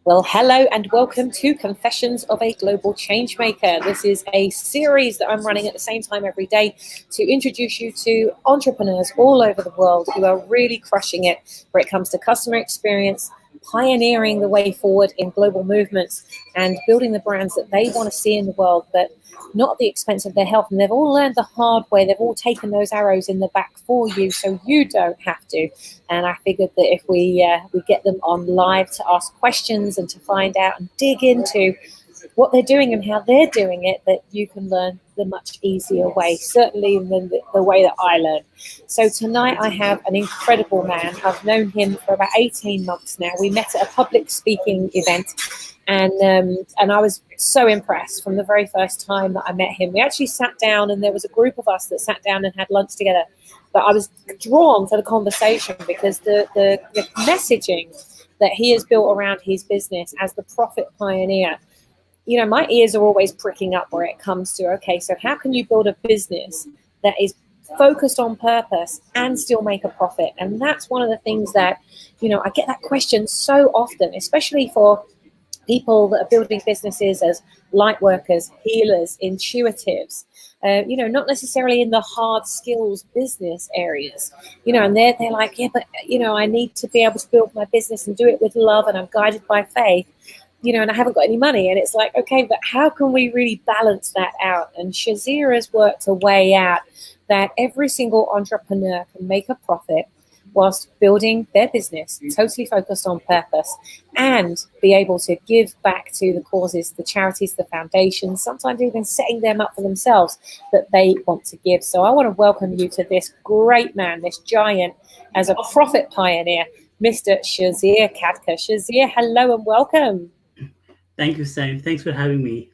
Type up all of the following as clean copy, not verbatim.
Well, hello and welcome to Confessions of a Global Changemaker. This is a series that I'm running at the same time every day to introduce you to entrepreneurs all over the world who are really crushing it when it comes to customer experience, pioneering the way forward in global movements, and building the brands that they want to see in the world, but not at the expense of their health. And they've all learned the hard way. They've all taken those arrows in the back for you, so you don't have to. And I figured that if we get them on live to ask questions and to find out and dig into what they're doing and how they're doing it, that you can learn the much easier way, certainly than the way that I learned. So tonight I have an incredible man. I've known him for about 18 months now. We met at a public speaking event, and I was so impressed from the very first time that I met him. We actually sat down, and there was a group of us that sat down and had lunch together. But I was drawn to the conversation because the messaging that he has built around his business as the profit pioneer, you know, my ears are always pricking up where it comes to, okay, so how can you build a business that is focused on purpose and still make a profit? And that's one of the things that, you know, I get that question so often, especially for people that are building businesses as light workers, healers, intuitives, you know, not necessarily in the hard skills business areas, you know, and they're like, yeah, but, you know, I need to be able to build my business and do it with love, and I'm guided by faith, you know, and I haven't got any money. And it's like, okay, but how can we really balance that out? And Shishir has worked a way out that every single entrepreneur can make a profit whilst building their business, totally focused on purpose, and be able to give back to the causes, the charities, the foundations, sometimes even setting them up for themselves that they want to give. So I want to welcome you to this great man, this giant, as a profit pioneer, Mr. Shishir Khadka. Shishir, hello and welcome. Thank you, Sam. Thanks for having me.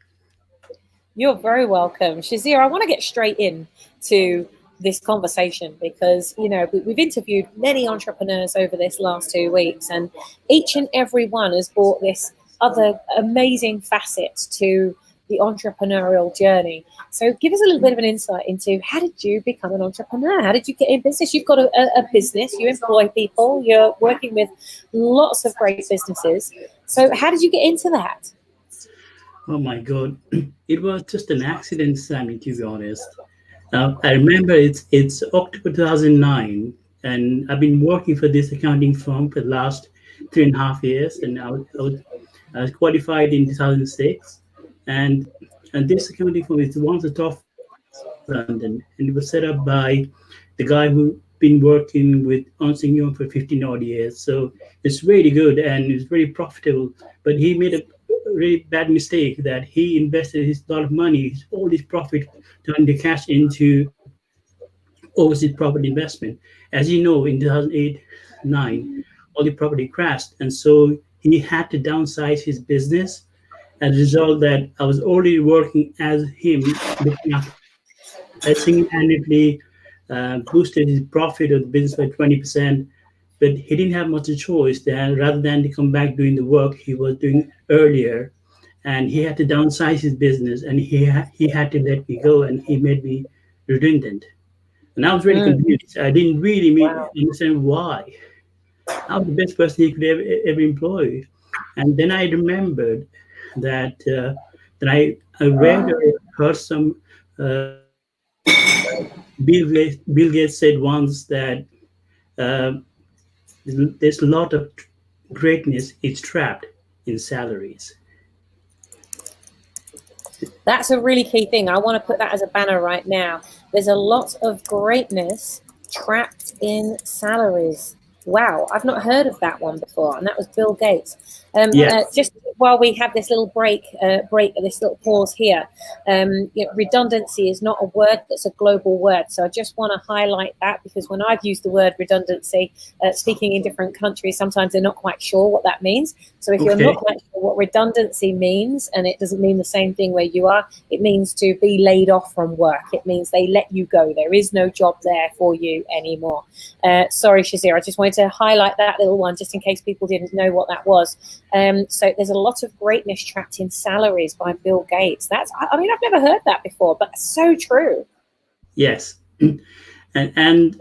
You're very welcome. Shishir, I want to get straight in to this conversation because, you know, we've interviewed many entrepreneurs over this last 2 weeks, and each and every one has brought this other amazing facet to the entrepreneurial journey. So give us a little bit of an insight into, how did you become an entrepreneur? How did you get in business? You've got a business, you employ people, you're working with lots of great businesses. So how did you get into that? Oh my God, it was just an accident, Sammy. To be honest, I remember it's October 2009, and I've been working for this accounting firm for the last 3.5 years, and I was qualified in 2006, and and this accounting firm is one of the top London, and it was set up by the guy who been working with Ernst& Young for 15 odd years. So it's really good and it's very profitable. But he made a really bad mistake that he invested his lot of money, all his profit, turned the cash into overseas property investment. As you know, in 2008, 9, all the property crashed, and so he had to downsize his business. As a result, that I was already working as him, looking after that single-handedly boosted his profit of the business by 20%. But he didn't have much of a choice. Then, rather than to come back doing the work he was doing earlier, and he had to downsize his business, and he had to let me go, and he made me redundant. And I was really Mm, confused. I didn't really wow. understand why. I was the best person he could ever employ. And then I remembered that I read or heard some. Bill Gates said once that uh, there's a lot of greatness is trapped in salaries. That's a really key thing. I want to put that as a banner right now. There's a lot of greatness trapped in salaries. Wow, I've not heard of that one before, and that was Bill Gates. Yes. Just while we have this little this little pause here, you know, redundancy is not a word that's a global word. So I just want to highlight that, because when I've used the word redundancy, speaking in different countries, sometimes they're not quite sure what that means. So if you're not Okay. quite sure what redundancy means, and it doesn't mean the same thing where you are, it means to be laid off from work. It means they let you go. There is no job there for you anymore. Sorry, Shishir, I just wanted to highlight that little one just in case people didn't know what that was. So there's a lot of greatness trapped in salaries by Bill Gates. I mean, I've never heard that before, but so true. Yes. And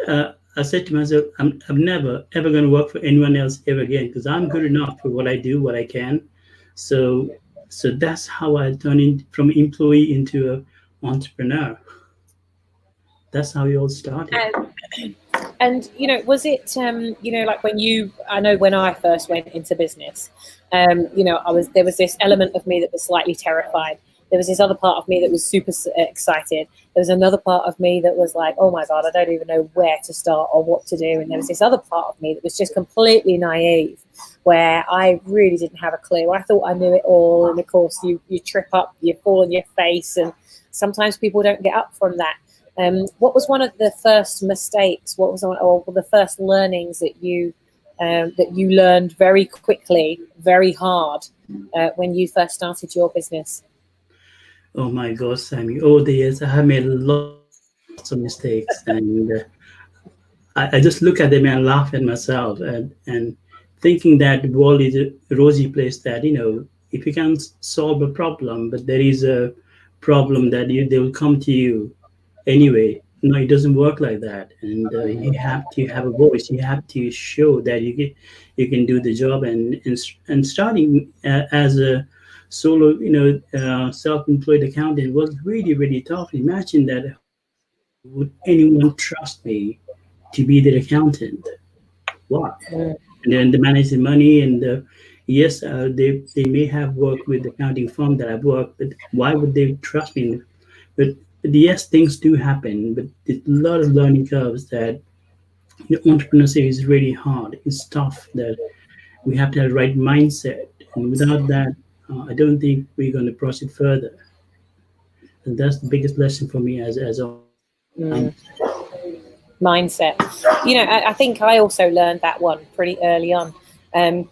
I said to myself, I'm never ever going to work for anyone else ever again, because I'm good enough for what I do, what I can. So so that's how I turned in from employee into a entrepreneur. That's how it all started. And was it like I know when I first went into business, there was this element of me that was slightly terrified. There was this other part of me that was super excited. There was another part of me that was like, oh my God, I don't even know where to start or what to do. And there was this other part of me that was just completely naive, where I really didn't have a clue. I thought I knew it all. And of course, you trip up, you fall on your face. And sometimes people don't get up from that. What was one of the first mistakes? What was or the first learnings that you learned very quickly, very hard, when you first started your business? Oh my God, Sammy! Over the years, I have made lots of mistakes, and I just look at them and laugh at myself, and thinking that the world is a rosy place. That if you can solve a problem, but there is a problem that they will come to you anyway. No, it doesn't work like that, and you have to have a voice. You have to show that you can do the job. And starting as a solo, self-employed accountant was really really tough. Imagine that. Would anyone trust me to be their accountant? What? Mm, And then they manage the money, and yes, they may have worked with the accounting firm that I've worked, but why would they trust me? But yes, things do happen, but there's a lot of learning curves that entrepreneurship is really hard. It's tough. That we have to have the right mindset, and without that, I don't think we're going to proceed further. And that's the biggest lesson for me as a mm. Mindset. I think I also learned that one pretty early on. And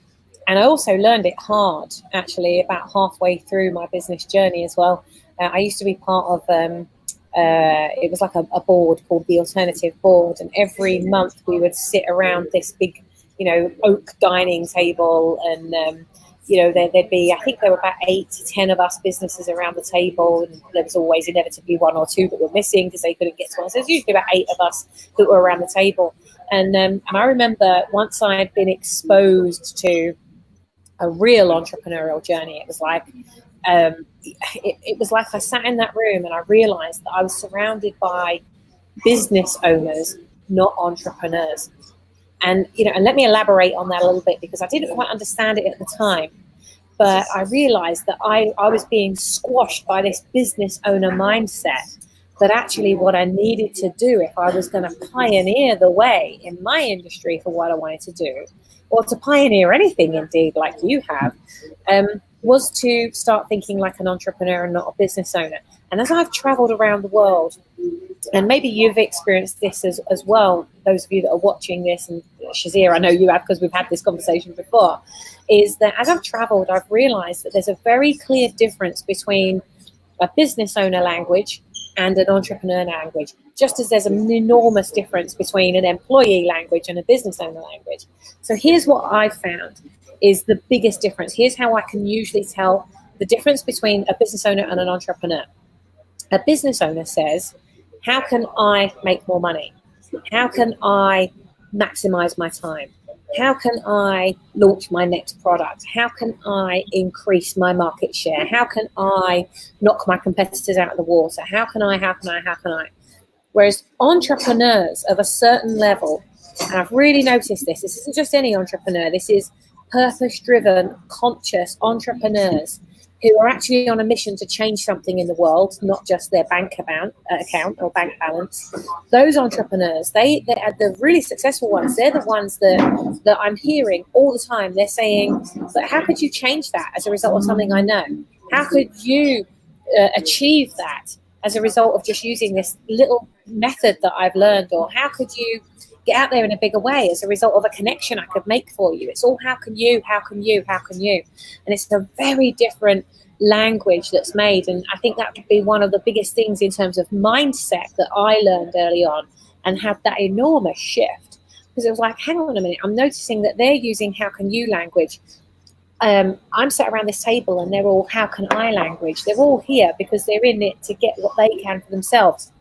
I also learned it hard, actually, about halfway through my business journey as well. I used to be part of, it was like a board called the Alternative Board. And every month we would sit around this big, oak dining table. And, there'd be, I think there were about 8 to 10 of us businesses around the table. And there was always inevitably 1 or 2 that were missing because they couldn't get to one. So there's usually about 8 of us that were around the table. And I remember once I had been exposed to a real entrepreneurial journey, it was like it was like I sat in that room and I realized that I was surrounded by business owners, not entrepreneurs. And and let me elaborate on that a little bit, because I didn't quite understand it at the time, but I realized that I was being squashed by this business owner mindset, that actually what I needed to do if I was going to pioneer the way in my industry for what I wanted to do, or to pioneer anything indeed like you have, was to start thinking like an entrepreneur and not a business owner. And as I've traveled around the world, and maybe you've experienced this as well, those of you that are watching this, and Shishir, I know you have because we've had this conversation before, is that as I've traveled, I've realized that there's a very clear difference between a business owner language and an entrepreneur language, just as there's an enormous difference between an employee language and a business owner language. So here's what I've found is the biggest difference. Here's how I can usually tell the difference between a business owner and an entrepreneur. A business owner says, how can I make more money? How can I maximize my time? How can I launch my next product? How can I increase my market share? How can I knock my competitors out of the water? How can I? Whereas entrepreneurs of a certain level, and I've really noticed this isn't just any entrepreneur, this is purpose-driven, conscious entrepreneurs who are actually on a mission to change something in the world, not just their bank account or bank balance. Those entrepreneurs, they are the really successful ones. They're the ones that I'm hearing all the time. They're saying, but how could you change that as a result of something I know? How could you achieve that as a result of just using this little method that I've learned? Or how could you get out there in a bigger way as a result of a connection I could make for you? It's all how can you? And it's a very different language that's made. And I think that would be one of the biggest things in terms of mindset that I learned early on and had that enormous shift. Because it was like, hang on a minute, I'm noticing that they're using how can you language. I'm sat around this table and they're all how can I language. They're all here because they're in it to get what they can for themselves.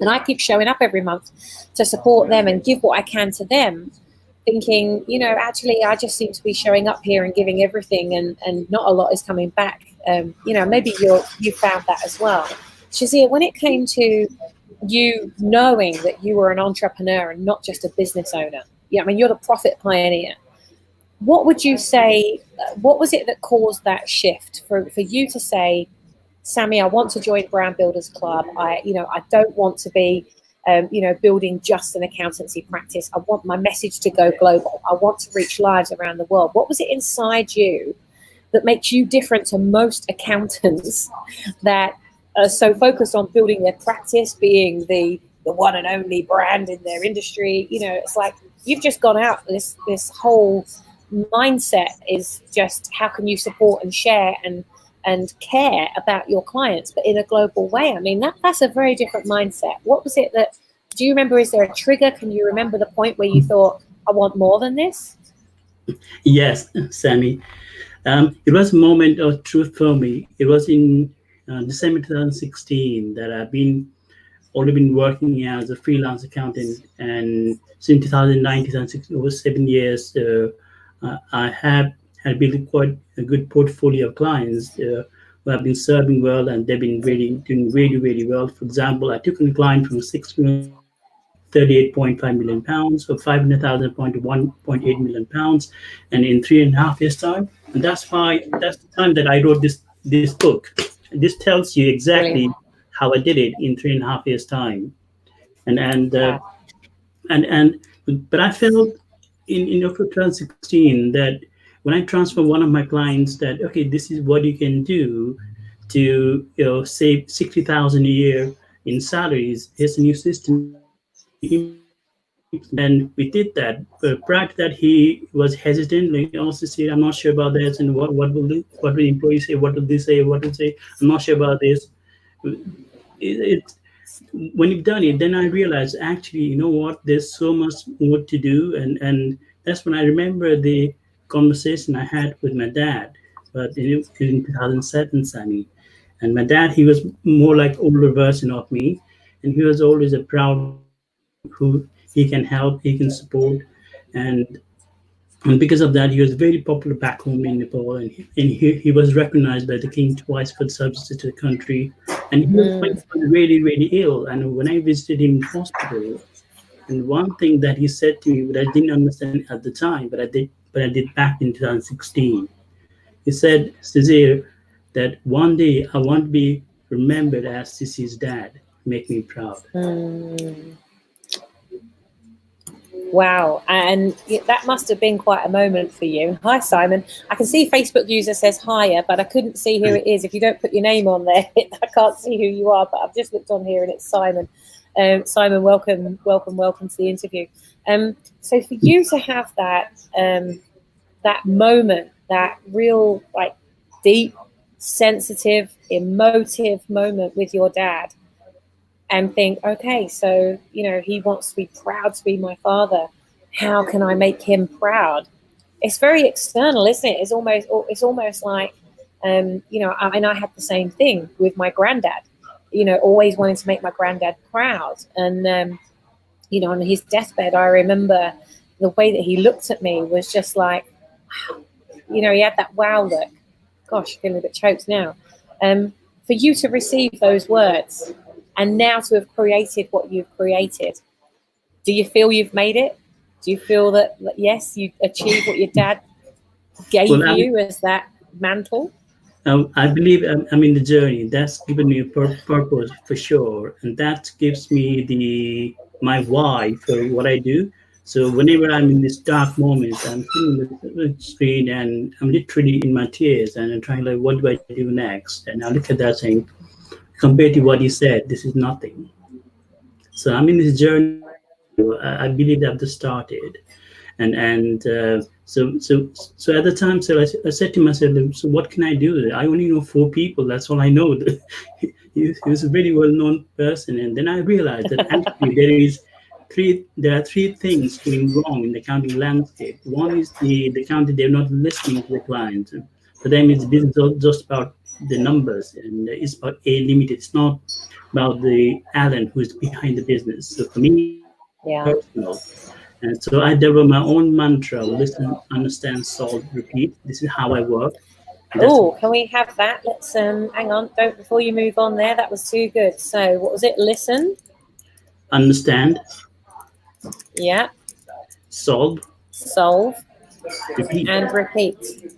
And I keep showing up every month to support them and give what I can to them. thinking, actually, I just seem to be showing up here and giving everything, and not a lot is coming back. Maybe you found that as well. Shazia, when it came to you knowing that you were an entrepreneur and not just a business owner, yeah, I mean, you're the profit pioneer. What would you say? What was it that caused that shift for you to say, Sammy, I want to join Brand Builders Club. I don't want to be, building just an accountancy practice. I want my message to go global. I want to reach lives around the world. What was it inside you that makes you different to most accountants that are so focused on building their practice, being the one and only brand in their industry? It's like you've just gone out. This whole mindset is just how can you support and share and care about your clients, but in a global way. I mean, that's a very different mindset. What was it that, do you remember, is there a trigger? Can you remember the point where you thought, I want more than this? Yes, Sammy. It was a moment of truth for me. It was in December 2016 that I've already been working as a freelance accountant, and since 2009, 2016, over 7 years, I have had built quite a good portfolio of clients who have been serving well, and they've been doing really, really well. For example, I took a client from 6 million to 38.5 million pounds, or 500,000 point to 1.8 million pounds, and in 3.5 years' time. And that's the time that I wrote this book. This tells you exactly Brilliant. how I did it in 3.5 years' time. And and uh, Wow. and but I felt in October 2016 that when I transfer one of my clients that, okay, this is what you can do to save 60,000 a year in salaries. Here's a new system you can implement, and we did that. But prior to that, he was hesitant. Like, also said, I'm not sure about this, and what will the employees say? What will they say? What will they say? I'm not sure about this. It, when you've done it, then I realized, actually, you know what, there's so much more to do. And that's when I remember the conversation I had with my dad, but in 2007, Sammy. And my dad, he was more like older version of me, and he was always a proud man who he can help, he can support. And and because of that, he was very popular back home in Nepal, and he was recognized by the king twice for the services to the country. And he Mm. was really, really ill. And when I visited him in hospital, and one thing that he said to me, but I didn't understand at the time, but I did back in 2016. He said, Cesar, that one day I want to be remembered as Sissy's dad. Make me proud. Mm. Wow. And that must have been quite a moment for you. Hi, Simon. I can see Facebook user says hiya, but I couldn't see who it is. If you don't put your name on there, I can't see who you are, but I've just looked on here and it's Simon. Simon, welcome to the interview. So for you to have that moment, that real, like, deep, sensitive, emotive moment with your dad, and think, okay, so he wants to be proud to be my father. How can I make him proud? It's very external, isn't it? It's almost like, I had the same thing with my granddad. Always wanting to make my granddad proud, and on his deathbed, I remember the way that he looked at me was just like, he had that wow look. Gosh, feeling a bit choked now. For you to receive those words and now to have created what you've created, do you feel you've made it? Do you feel that yes, you achieved what your dad Well, gave you as that mantle? I believe I'm in the journey. That's given me a purpose for sure, and that gives me the my why for what I do. So whenever I'm in these dark moments, I'm sitting with the screen and I'm literally in my tears, and I'm trying, like, what do I do next? And I look at that saying, compared to what he said, this is nothing. So I'm in this journey right now. I believe I've just started, and at the time, so I said to myself, so what can I do? I only know 4 people. That's all I know. He was a very well-known person, and then I realized that actually there are three things going wrong in the accounting landscape. One is the accounting, they're not listening to the client. For them, it's business just about the numbers, and it's about A limited. It's not about the Alan who is behind the business. So for me, it's very Yeah. personal. And so I developed my own mantra: listen, understand, solve, repeat. This is how I work. And that's Oh, can we have that? Let's hang on. Don't before you move on there. That was too good. So what was it? Listen. understand, Yeah. solve, Solve repeat. and repeat.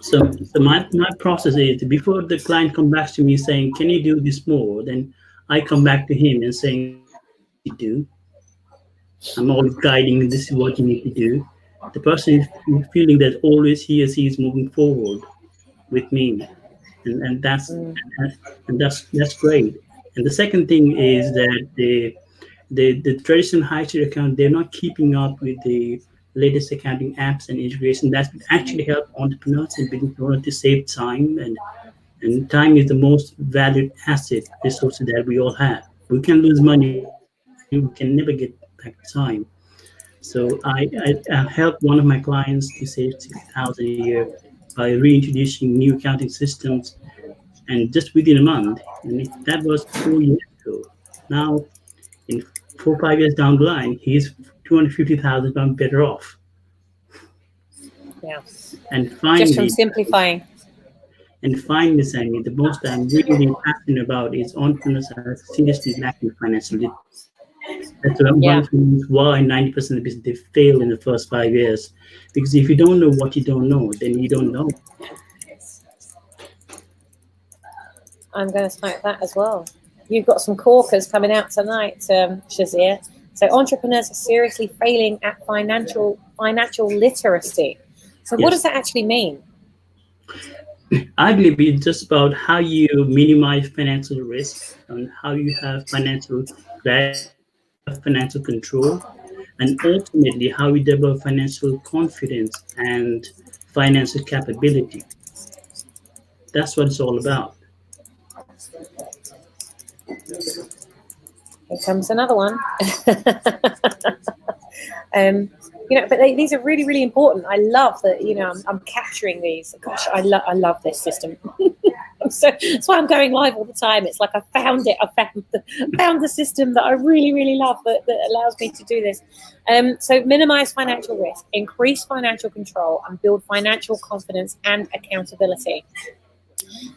So my process is before the client comes back to me saying, "Can you do this more?" Then I come back to him and saying, "This is what you need to do." I'm always guiding. This is what you need to do. The person is feeling that always he or she is moving forward with me, and Mm, that's great. And the second thing is that the traditional high street account, they're not keeping up with the latest accounting apps and integration that actually help entrepreneurs and business owners to save time, and time is the most valued asset resource that we all have. We can lose money, we can never get back time. So I helped one of my clients to save 60,000 a year by reintroducing new accounting systems, and just within a month. And that was 4 years ago. Now, in 4 5 years down the line, he's 250,000 pounds better off. yeah. And Just from finally, simplifying. Sammy, the most I'm really passionate about is entrepreneurs are seriously lacking financial literacy. That's one Yeah. of the reasons why 90% of the business they fail in the first 5 years. Because if you don't know what you don't know, then you don't know. I'm going to smoke that as well. You've got some corkers coming out tonight, Shazir. So entrepreneurs are seriously failing at financial literacy. So what Yes. does that actually mean? I believe it's just about how you minimize financial risk and how you have financial clarity, how you have financial control, and ultimately how you develop financial confidence and financial capability. That's what it's all about. Here comes another one. um, but these are really, really important. I love that. I'm capturing these. Gosh, I love this system. So that's why I'm going live all the time. It's like I found it. Found the system that I really, really love that allows me to do this. So minimize financial risk, increase financial control, and build financial confidence and accountability.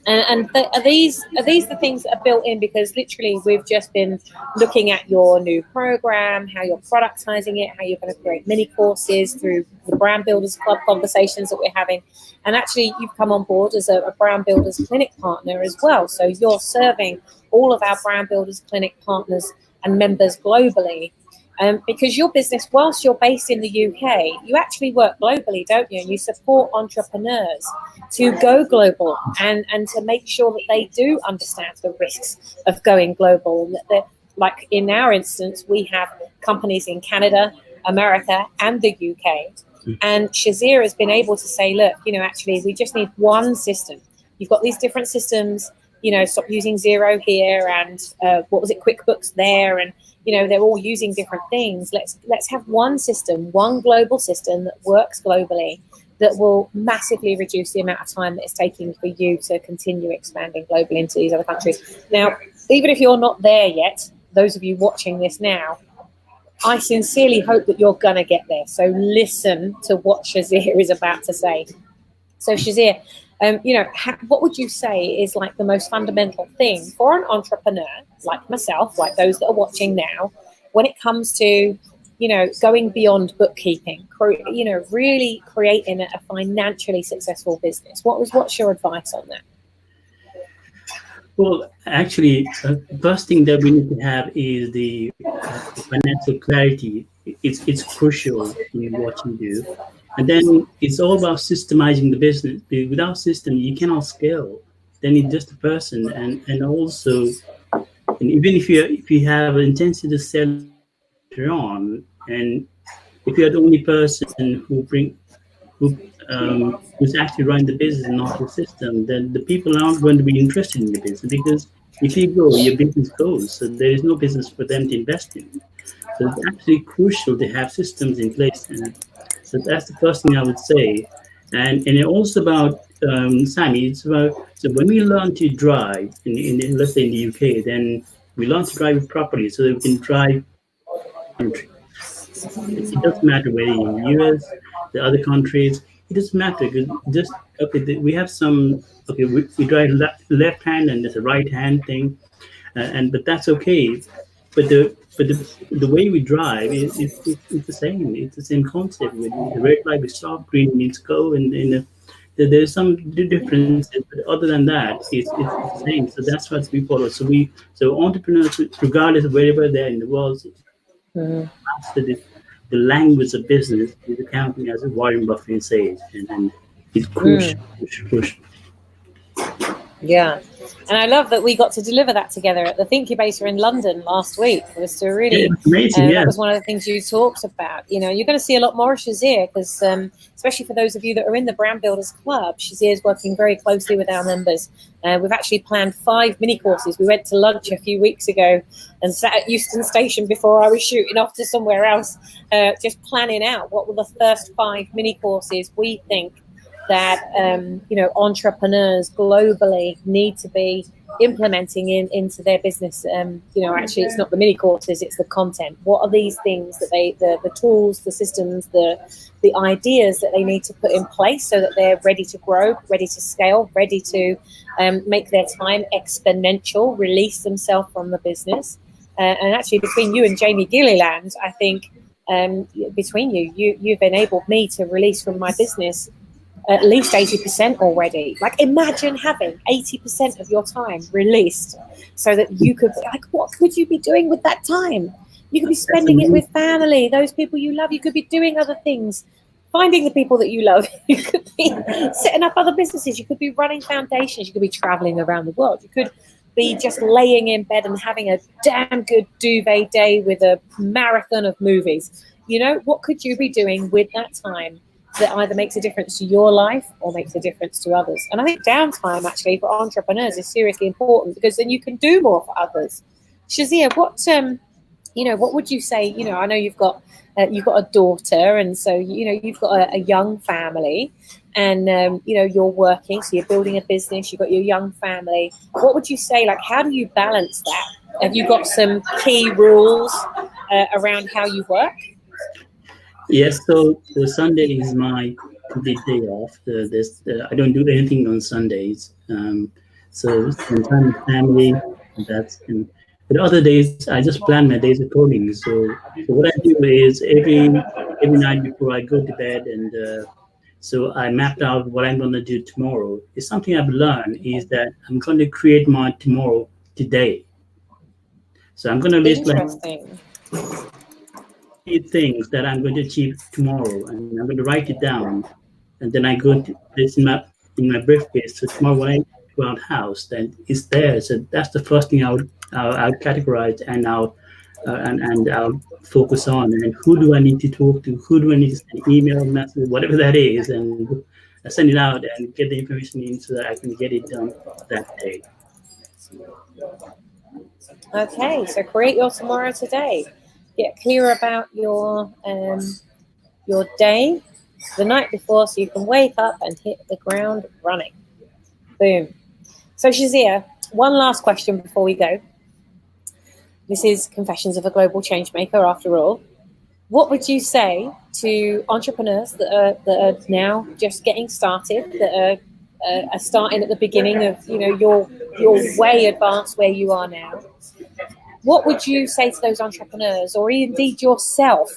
Are these the things that are built in? Because literally we've just been looking at your new program, how you're productizing it, how you're going to create mini courses through the Brand Builders Club conversations that we're having. And actually you've come on board as a Brand Builders Clinic partner as well. So you're serving all of our Brand Builders Clinic partners and members globally. Because your business, whilst you're based in the UK, you actually work globally, don't you? And you support entrepreneurs to go global and to make sure that they do understand the risks of going global. And that, like in our instance, we have companies in Canada, America, and the UK. And Shazir has been able to say, look, actually, we just need one system. You've got these different systems, stop using Xero here and what was it, QuickBooks there, and they're all using different things. Let's have one system, one global system that works globally, that will massively reduce the amount of time that it's taking for you to continue expanding globally into these other countries. Now, even if you're not there yet, those of you watching this now, I sincerely hope that you're going to get there. So listen to what Shazir is about to say. So Shazir, what would you say is like the most fundamental thing for an entrepreneur like myself, like those that are watching now, when it comes to, going beyond bookkeeping, really creating a financially successful business? What's your advice on that? Well, actually, the first thing that we need to have is the financial clarity. It's crucial in what you do, and then it's all about systemizing the business. Without system, you cannot scale. Then it's just a person, and also, and even if you have an intention to sell your business later on, and if you're the only person who who's actually running the business and not the system, then the people aren't going to be interested in your business, because if you go, your business goes. So there is no business for them to invest in. So it's actually crucial to have systems in place, and so that's the first thing I would say. And also about Sammy, it's about, so when we learn to drive let's say in the UK, then we learn to drive it properly so that we can drive country. It doesn't matter whether you're in US, the other countries. It doesn't matter because just okay. We have some okay. We drive left hand and there's a right hand thing, and but that's okay. But the way we drive is the same. It's the same concept. With the red light, we stop. Green means go, and there's some differences. But other than that, it's the same. So that's what we follow. So entrepreneurs, regardless of wherever they're in the world, Mm. master the language of business is accounting, as Warren Buffett says, and it's crucial, Mm. crucial, crucial. Yeah. And I love that we got to deliver that together at the Thinkubator in London last week. It was to Yeah, really, it's amazing. that Yeah, was one of the things you talked about. You know, you're going to see a lot more of Shazir because, especially for those of you that are in the Brand Builders Club, Shazir is working very closely with our members. We've actually planned 5 mini courses. We went to lunch a few weeks ago and sat at Euston Station before I was shooting off to somewhere else, just planning out what were the first 5 mini courses we think that entrepreneurs globally need to be implementing into their business. Actually, it's not the mini courses; it's the content. What are these things that the tools, the systems, the ideas that they need to put in place so that they're ready to grow, ready to scale, ready to make their time exponential, release themselves from the business. And actually, between you and Jamie Gilliland, I think between you've enabled me to release from my business at least 80% already. Like, imagine having 80% of your time released so that you could, like, what could you be doing with that time? You could be that's spending it amazing. with family, those people you love. You could be doing other things, finding the people that you love. You could be setting up other businesses. You could be running foundations. You could be traveling around the world. You could be just laying in bed and having a damn good duvet day with a marathon of movies. You know, what could you be doing with that time that either makes a difference to your life or makes a difference to others? And I think downtime actually for entrepreneurs is seriously important because then you can do more for others. Shazia, what would you say? You know, I know you've got a daughter, and so you've got a young family, and you're working, so you're building a business. You've got your young family. What would you say? Like, how do you balance that? Have you got some key rules around how you work? Yes. So Sunday is my complete day off. I don't do anything on Sundays. So spend time with family. But other days I just plan my days accordingly. So what I do is every night before I go to bed, and so I mapped out what I'm going to do tomorrow. It's something I've learned is that I'm going to create my tomorrow today. So I'm going to list like Interesting. 3 things that I'm going to achieve tomorrow, and I'm going to write it down, and then I go to this in my briefcase. So tomorrow when I go out house, then it's there. So that's the first thing I would categorize, and I'll focus on. And who do I need to talk to? Who do I need to send email, message, whatever that is, and I send it out and get the information in so that I can get it done that day. Okay, so create your tomorrow today. Get clear about your day the night before so you can wake up and hit the ground running. Boom. So Shazia, one last question before we go. This is Confessions of a Global Changemaker after all. What would you say to entrepreneurs that are now just getting started, that are starting at the beginning of your way advanced where you are now? What would you say to those entrepreneurs, or indeed yourself,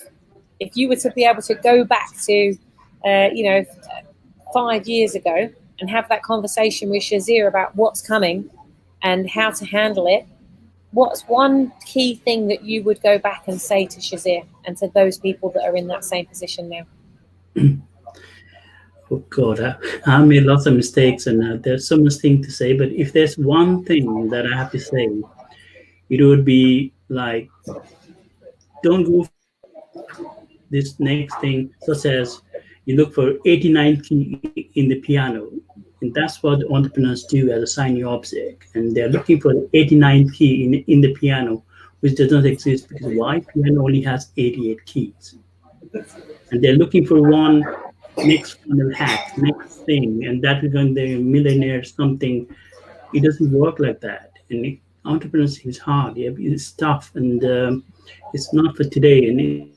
if you were to be able to go back to 5 years ago and have that conversation with Shazir about what's coming and how to handle it? What's one key thing that you would go back and say to Shazir and to those people that are in that same position now? Oh God, I made lots of mistakes, and there's so much thing to say. But if there's one thing that I have to say, it would be like, don't go this next thing, such as you look for 89 key in the piano. And that's what the entrepreneurs do as a shiny object. And they're looking for the 89 key in the piano, which does not exist because why? Piano only has 88 keys. And they're looking for one next funnel hack, next thing, and that is going to be a millionaire something. It doesn't work like that. And entrepreneurship is hard. Yeah, it's tough, and it's not for today. And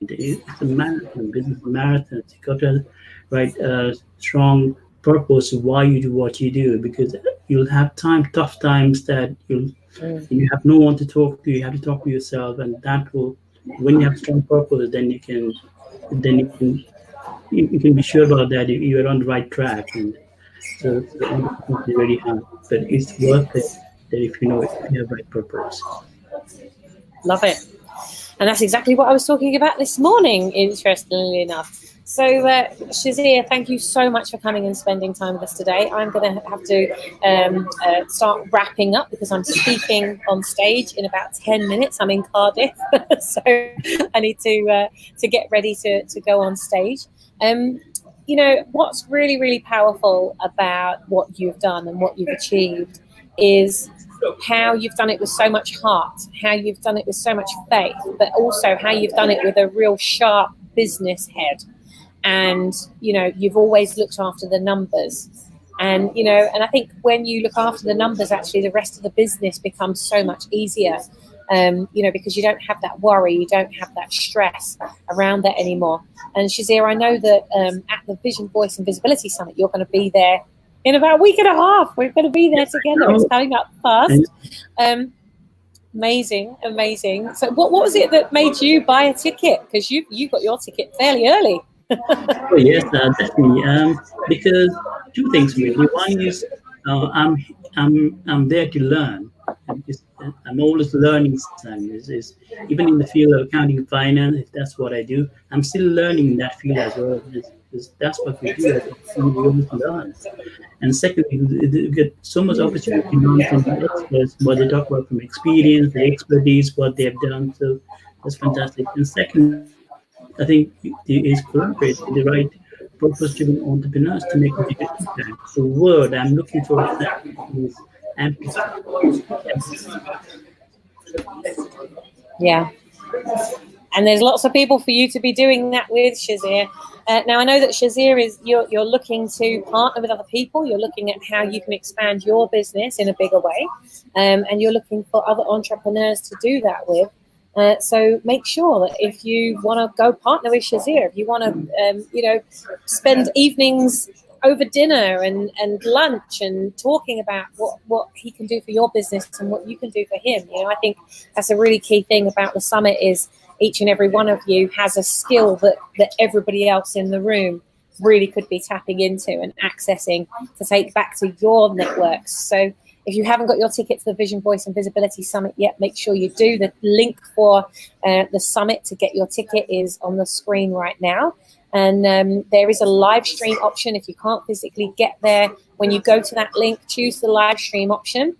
it's a marathon. Business is a marathon. You got to write a strong purpose of why you do what you do, because you'll have tough times that Mm. you have no one to talk to. You have to talk to yourself, and that will, when you have strong purpose, then you can be sure about that you are on the right track. And so entrepreneurship is very hard, but it's worth it that if you have right purpose. Love it. And that's exactly what I was talking about this morning, interestingly enough. So, Shazia, thank you so much for coming and spending time with us today. I'm going to have to start wrapping up because I'm speaking on stage in about 10 minutes. I'm in Cardiff, so I need to get ready to go on stage. What's really, really powerful about what you've done and what you've achieved is how you've done it with so much heart, how you've done it with so much faith, but also how you've done it with a real sharp business head. And, you've always looked after the numbers. And I think when you look after the numbers, actually, the rest of the business becomes so much easier, because you don't have that worry, you don't have that stress around that anymore. And Shazia, I know that at the Vision, Voice and Visibility Summit, you're going to be there in about a week and a half. We're going to be there together. It's coming up fast. Amazing. So what was it that made you buy a ticket? Because you got your ticket fairly early. Oh yes, definitely. Because two things really. One is I'm there to learn, and I'm always learning. Son, is even in the field of accounting and finance, if that's what I do, I'm still learning in that field as well. Because that's what we do as we always learn. And secondly, you get so much opportunity to learn from the experts what they talk about from experience, the expertise, what they have done. So that's fantastic. And second, I think is collaborate with the right purpose-driven entrepreneurs to make a bigger impact. The word I'm looking for exactly is amplify. Yeah. And there's lots of people for you to be doing that with, Shazir. Now, I know that Shazir you're looking to partner with other people. You're looking at how you can expand your business in a bigger way, and you're looking for other entrepreneurs to do that with. So make sure that if you want to go partner with Shazir, if you want to, spend evenings over dinner and lunch and talking about what he can do for your business and what you can do for him. I think that's a really key thing about the summit is each and every one of you has a skill that everybody else in the room really could be tapping into and accessing to take back to your networks. So if you haven't got your ticket to the Vision, Voice and Visibility Summit yet, make sure you do. The link for the summit to get your ticket is on the screen right now. And there is a live stream option if you can't physically get there. When you go to that link, choose the live stream option.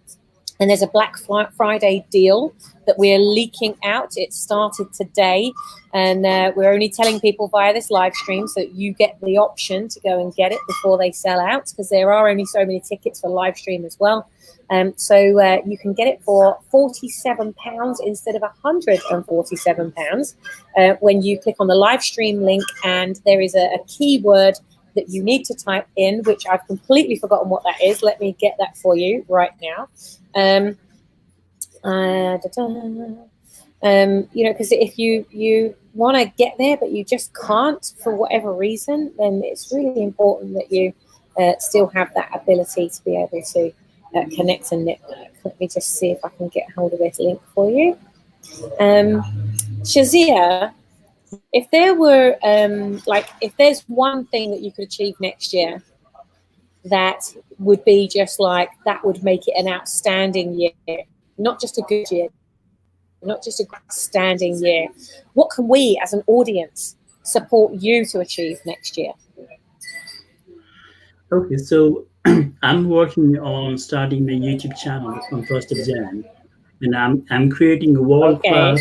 And there's a Black Friday deal that we're leaking out. It started today, and we're only telling people via this live stream so that you get the option to go and get it before they sell out, because there are only so many tickets for live stream as well. So you can get it for £47 instead of £147 when you click on the live stream link, and there is a keyword that you need to type in, which I've completely forgotten what that is. Let me get that for you right now. Because if you want to get there but you just can't for whatever reason, then it's really important that you still have that ability to be able to connect and network. Let me just see if I can get hold of this link for you. Shazia, if there were if there's one thing that you could achieve next year that would be just like that would make it an outstanding year, not just a good year, not just a outstanding year, what can we as an audience support you to achieve next year? Okay, so I'm working on starting my YouTube channel from 1st of Jan, and I'm creating a world Okay. class.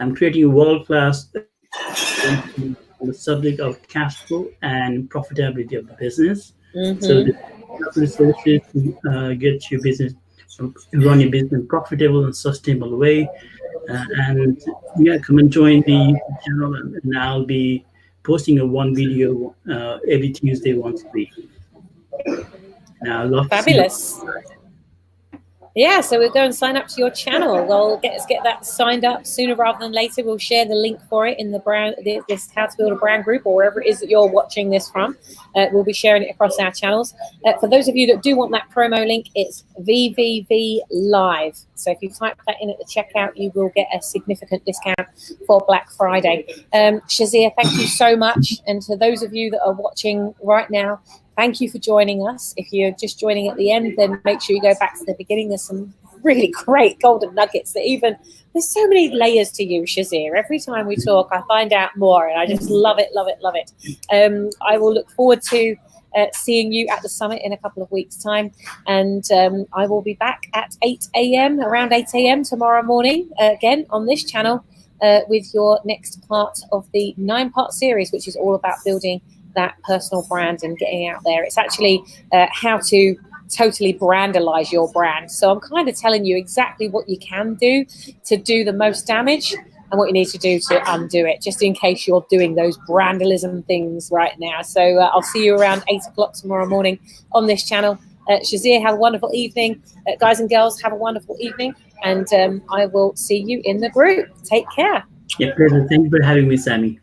I'm creating a world class on the subject of cash flow and profitability of the business. So the resources to get your business, run your business in profitable and sustainable way. And yeah, come and join the YouTube channel, and I'll be posting a one video every Tuesday once a week. And I love to see you. Fabulous. Yeah, so we'll go and sign up to your channel. We'll get that signed up sooner rather than later. We'll share the link for it in this How to Build a Brand group, or wherever it is that you're watching this from. We'll be sharing it across our channels. For those of you that do want that promo link, it's VVV Live. So if you type that in at the checkout, you will get a significant discount for Black Friday. Shishir, thank you so much. And to those of you that are watching right now, thank you for joining us. If you're just joining at the end, then make sure you go back to the beginning. There's some really great golden nuggets there's so many layers to you, Shishir. Every time we talk, I find out more, and I just love it, love it, love it. I will look forward to seeing you at the summit in a couple of weeks' time. And I will be back at 8 a.m., around 8 a.m. tomorrow morning, again on this channel, with your next part of the 9-part series, which is all about building that personal brand and getting out there. It's actually how to totally brandalize your brand. So I'm kind of telling you exactly what you can do to do the most damage and what you need to do to undo it, just in case you're doing those brandalism things right now. So I'll see you around 8 o'clock tomorrow morning on this channel. Shishir, have a wonderful evening. Guys and girls, have a wonderful evening. And I will see you in the group. Take care. Yeah, pleasure. Thank you for having me, Sammy.